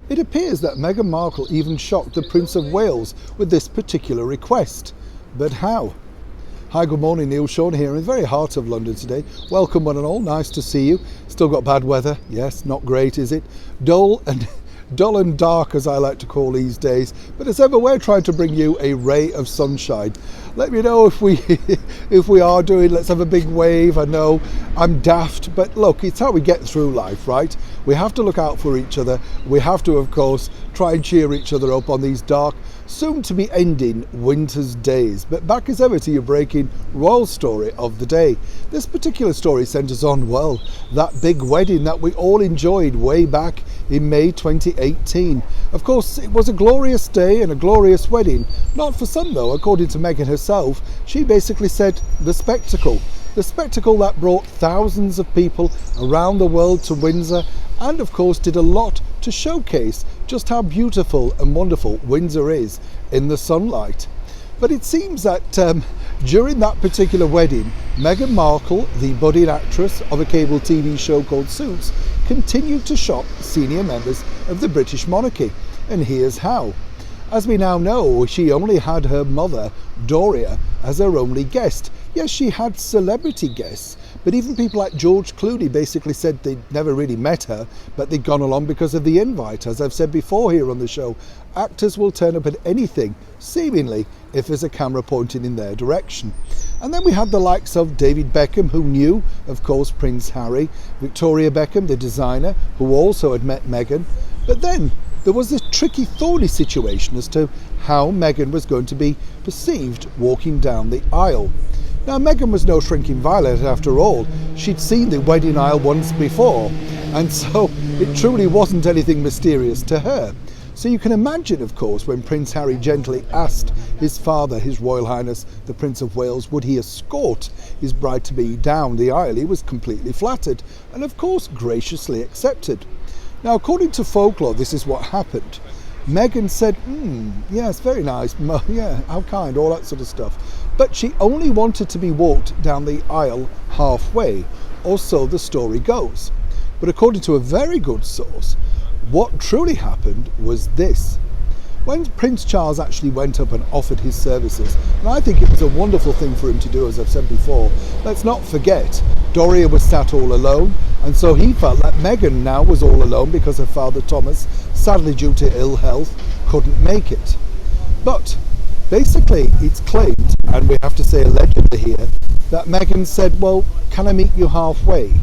It appears that Meghan Markle even shocked the Prince of Wales with this particular request. But how? Hi, good morning, Neil Sean here in the very heart of London today. Welcome one and all, nice to see you. Still got bad weather, yes, not great is it? Dull and dark as I like to call these days, but as ever we're trying to bring you a ray of sunshine. Let me know if we are doing, let's have a big wave. I know I'm daft, but look, it's how we get through life, right? We have to look out for each other. We have to, of course, try and cheer each other up on these dark, soon to be ending winter's days. But back as ever to your breaking royal story of the day. This particular story centres on, well, that big wedding that we all enjoyed way back in May 2018. Of course, it was a glorious day and a glorious wedding. Not for some though, according to Meghan herself. She basically said the spectacle that brought thousands of people around the world to Windsor, and of course did a lot to showcase just how beautiful and wonderful Windsor is in the sunlight. But it seems that during that particular wedding, Meghan Markle, the budding actress of a cable TV show called Suits, continued to shock senior members of the British monarchy. And here's how. As we now know, she only had her mother, Doria, as her only guest. Yes, she had celebrity guests, but even people like George Clooney basically said they'd never really met her, but they'd gone along because of the invite. As I've said before here on the show, actors will turn up at anything, seemingly, if there's a camera pointing in their direction. And then we had the likes of David Beckham, who knew, of course, Prince Harry, Victoria Beckham, the designer, who also had met Meghan. But then there was this tricky, thorny situation as to how Meghan was going to be perceived walking down the aisle. Now, Meghan was no shrinking violet after all. She'd seen the wedding aisle once before, and so it truly wasn't anything mysterious to her. So you can imagine, of course, when Prince Harry gently asked his father, His Royal Highness, the Prince of Wales, would he escort his bride-to-be down the aisle, he was completely flattered and, of course, graciously accepted. Now, according to folklore, this is what happened. Meghan said, yes, very nice, yeah, how kind, all that sort of stuff. But she only wanted to be walked down the aisle halfway, or so the story goes. But according to a very good source, what truly happened was this. When Prince Charles actually went up and offered his services, and I think it was a wonderful thing for him to do, as I've said before, let's not forget, Doria was sat all alone, and so he felt that Meghan now was all alone because her father Thomas, sadly due to ill health, couldn't make it. But basically it's claimed, and we have to say allegedly here, that Meghan said, well, can I meet you halfway?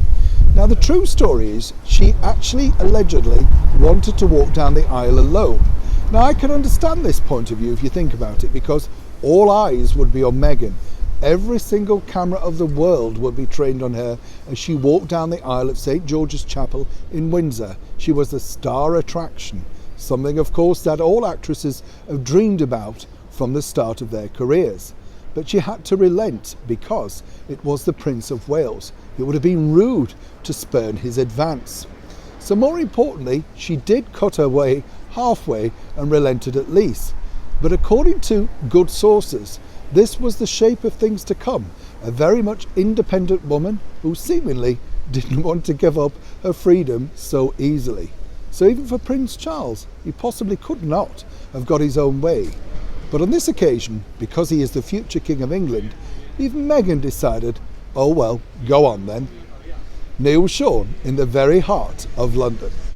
Now the true story is she actually allegedly wanted to walk down the aisle alone. Now I can understand this point of view if you think about it, because all eyes would be on Meghan. Every single camera of the world would be trained on her as she walked down the aisle of St. George's Chapel in Windsor. She was the star attraction, something of course that all actresses have dreamed about from the start of their careers. But she had to relent because it was the Prince of Wales. It would have been rude to spurn his advance. So more importantly, she did cut her way halfway and relented at least. But according to good sources, this was the shape of things to come. A very much independent woman who seemingly didn't want to give up her freedom so easily. So even for Prince Charles, he possibly could not have got his own way. But on this occasion, because he is the future King of England, even Meghan decided, oh well, go on then. Neil Sean in the very heart of London.